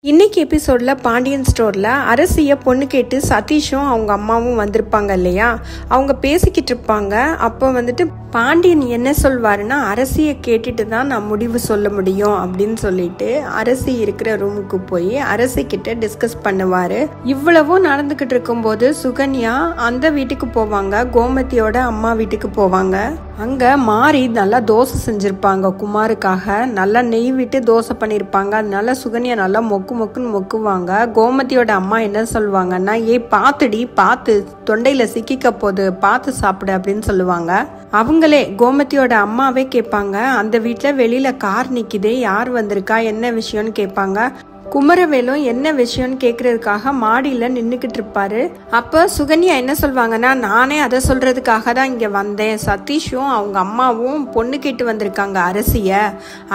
இன்னைக்கு எபிசோட்ல பாண்டியன் ஸ்டோர்ல அரசிய பொண்ணு கேட்டு சதீஷும் அவங்க அம்மாவும் வந்திருப்பாங்க இல்லையா. அவங்க பேசிக்கிட்டு இருப்பாங்க. அப்போ வந்துட்டு பாண்டியன் என்ன சொல்வாருன்னா, அரசியை கேட்டுட்டு தான் நான் முடிவு சொல்ல முடியும் அப்படின்னு சொல்லிட்டு அரசி இருக்கிற ரூமுக்கு போய் அரசி கிட்ட டிஸ்கஸ் பண்ணுவாரு. இவ்வளவும் நடந்துகிட்டு இருக்கும்போது சுகன்யா அந்த வீட்டுக்கு போவாங்க, கோமதியோட அம்மா வீட்டுக்கு போவாங்க. அங்க மாறி நல்லா தோசை செஞ்சிருப்பாங்க குமாருக்காக. நல்லா நெய் விட்டு தோசை பண்ணிருப்பாங்க. அதனால சுகன்யா நல்லா மொக்குன்னு மொக்குவாங்க. கோமதியோட அம்மா என்ன சொல்லுவாங்கன்னா, பாத்துடி பார்த்து தொண்டையில சிக்கிக்க போது பார்த்து சாப்பிடு அப்படின்னு சொல்லுவாங்க. அவங்களே கோமதியோட அம்மாவே கேட்பாங்க, அந்த வீட்டுல வெளியில கார் நிக்குதே, யார் வந்திருக்கா, என்ன விஷயம்னு கேட்பாங்க. குமரவேலும் என்ன விஷயம்னு கேட்கறதுக்காக மாடியில நின்னுக்கிட்டு இருப்பாரு. அப்ப சுகன்யா என்ன சொல்வாங்கன்னா, நானே அதை சொல்றதுக்காக தான் இங்க வந்தேன். சதீஷும் அவங்க அம்மாவும் பொண்ணு கேட்டு வந்திருக்காங்க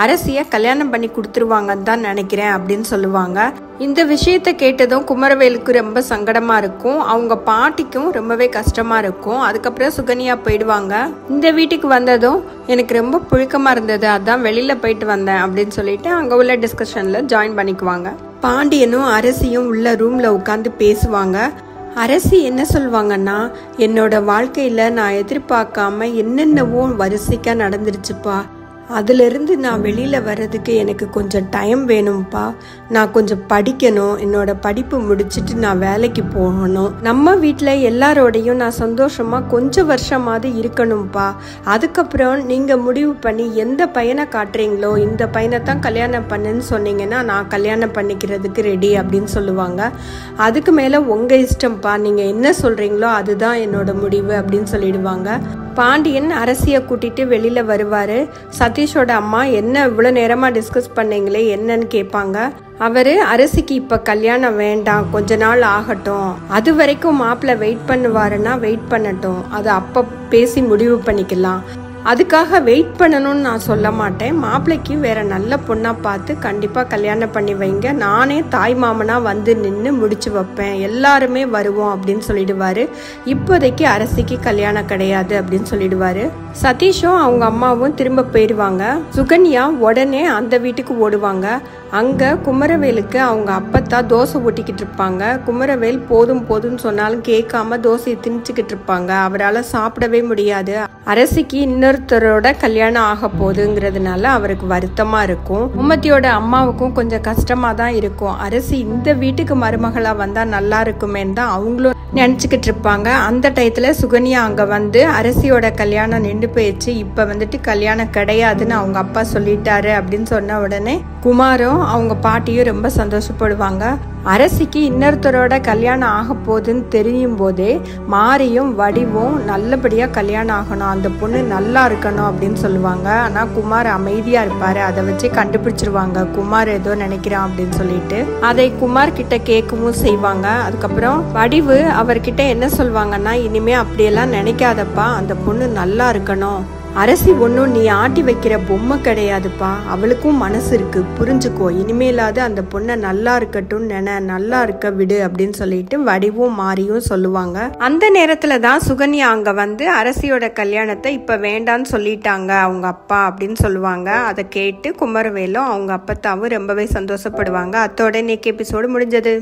அரசிய கல்யாணம் பண்ணி கொடுத்துருவாங்கன்னு தான் நினைக்கிறேன் அப்படின்னு சொல்லுவாங்க. இந்த விஷயத்த கேட்டதும் குமரவேலுக்கு ரொம்ப சங்கடமா இருக்கும். அவங்க பாட்டிக்கும் ரொம்பவே கஷ்டமா இருக்கும். அதுக்கப்புறம் சுகன்யா போயிடுவாங்க. இந்த வீட்டுக்கு வந்ததும் எனக்கு ரொம்ப புழுக்கமா இருந்தது, அதான் வெளியில போயிட்டு வந்தேன் அப்படின்னு சொல்லிட்டு அங்க உள்ள டிஸ்கஷன்ல ஜாயின் பண்ணிக்குவாங்க. பாண்டியனும் அரசியும் உள்ள ரூம்ல உட்காந்து பேசுவாங்க. அரசி என்ன சொல்வாங்கன்னா, என்னோட வாழ்க்கையில நான் எதிர்பார்க்காம என்னென்னவோ வரிசைக்கா நடந்துருச்சுப்பா. அதுல இருந்து நான் வெளியில வர்றதுக்கு எனக்கு கொஞ்சம் டைம் வேணும்ப்பா. நான் கொஞ்சம் படிக்கணும். என்னோட படிப்பு முடிச்சுட்டு நான் வேலைக்கு போகணும். நம்ம வீட்டுல எல்லாரோடையும் நான் சந்தோஷமா கொஞ்சம் வருஷமாவது இருக்கணும்ப்பா. அதுக்கப்புறம் நீங்க முடிவு பண்ணி எந்த பையனை காட்டுறீங்களோ, இந்த பையனை தான் கல்யாணம் பண்ணுன்னு சொன்னீங்கன்னா நான் கல்யாணம் பண்ணிக்கிறதுக்கு ரெடி அப்படின்னு சொல்லுவாங்க. அதுக்கு மேல உங்க இஷ்டம்ப்பா, நீங்க என்ன சொல்றீங்களோ அதுதான் என்னோட முடிவு அப்படின்னு சொல்லிடுவாங்க. பாண்டியன் அரசியை கூட்டிட்டு வெளியில வருவாரு. சதீஷோட அம்மா என்ன இவ்வளவு நேரமா டிஸ்கஸ் பண்ணீங்களே என்னன்னு கேட்பாங்க. அவரு அரசிக்கு இப்ப கல்யாணம் வேண்டாம், கொஞ்ச நாள் ஆகட்டும், அது வரைக்கும் மாப்பிள்ள வெயிட் பண்ணுவாருன்னா வெயிட் பண்ணட்டும், அது அப்ப பேசி முடிவு பண்ணிக்கலாம். அதுக்காக வெயிட் பண்ணணும்னு நான் சொல்ல மாட்டேன். மாப்பிள்ளைக்கு வேற நல்ல பொண்ணா பார்த்து கண்டிப்பா கல்யாணம் பண்ணி வைங்க. நானே தாய் மாமனா வந்து நின்று முடிச்சு வைப்பேன், எல்லாருமே வருவோம் அப்படின்னு சொல்லிடுவாரு. இப்போதைக்கு அரசிக்கு கல்யாணம் கிடையாது அப்படின்னு சொல்லிடுவாரு. சதீஷும் அவங்க அம்மாவும் திரும்ப போயிடுவாங்க. சுகன்யா உடனே அந்த வீட்டுக்கு ஓடுவாங்க. அங்க குமரவேலுக்கு அவங்க அப்பத்தா தோசை ஊட்டிக்கிட்டு இருப்பாங்க. குமரவேல் போதும்னு சொன்னாலும் கேட்காம தோசையை திணிச்சுக்கிட்டு இருப்பாங்க. அவரால் சாப்பிடவே முடியாது. அரசிக்கு இன்னொருத்தரோட கல்யாணம் ஆக போகுதுங்கிறதுனால அவருக்கு வருத்தமா இருக்கும். கோமதியோட அம்மாவுக்கும் கொஞ்சம் கஷ்டமா தான் இருக்கும். அரசி இந்த வீட்டுக்கு மருமகளா வந்தா நல்லா இருக்குமேன்னு தான் அவங்களும் நினைச்சுக்கிட்டு இருப்பாங்க. அந்த டயத்துல சுகன்யா அங்க வந்து அரசியோட கல்யாணம் நின்று போயிடுச்சு, இப்ப வந்துட்டு கல்யாணம் கிடையாதுன்னு அவங்க அப்பா சொல்லிட்டாரு அப்படின்னு சொன்ன உடனே குமாரும் அவங்க பாட்டியும் ரொம்ப சந்தோஷப்படுவாங்க. அரசிக்கு இன்னொருத்தரோட கல்யாணம் ஆக போகுதுன்னு தெரியும் போதே மாரியும் வடிவும் நல்லபடியா கல்யாணம் ஆகணும், அந்த பொண்ணு நல்லா இருக்கணும் அப்படின்னு சொல்லுவாங்க. ஆனா குமார் அமைதியா இருப்பாரு. அதை வச்சு கண்டுபிடிச்சிருவாங்க குமார் ஏதோ நினைக்கிறான் அப்படின்னு சொல்லிட்டு. அதை குமார் கிட்ட கேட்கவும் செய்வாங்க. அதுக்கப்புறம் வடிவு அவர்கிட்ட என்ன சொல்வாங்கன்னா, இனிமே அப்படியெல்லாம் நினைக்காதப்பா, அந்த பொண்ணு நல்லா இருக்கணும். அரசி ஒன்னும் நீ ஆட்டி வைக்கிற பொம்மை கிடையாதுப்பா, அவளுக்கும் மனசு இருக்கு, புரிஞ்சுக்கோ. இனிமேலாவது அந்த பொண்ணை நல்லா இருக்கட்டும் நல்லா இருக்க விடு அப்படின்னு சொல்லிட்டு வடிவும் மாரியும் சொல்லுவாங்க. அந்த நேரத்துல தான் சுகன்யா அங்க வந்து அரசியோட கல்யாணத்தை இப்ப வேண்டான்னு சொல்லிட்டாங்க அவங்க அப்பா அப்படின்னு சொல்லுவாங்க. அதை கேட்டு குமரவேலும் அவங்க அப்பத்தாவும் ரொம்பவே சந்தோஷப்படுவாங்க. அத்தோட இன்னைக்கு எபிசோடு முடிஞ்சது.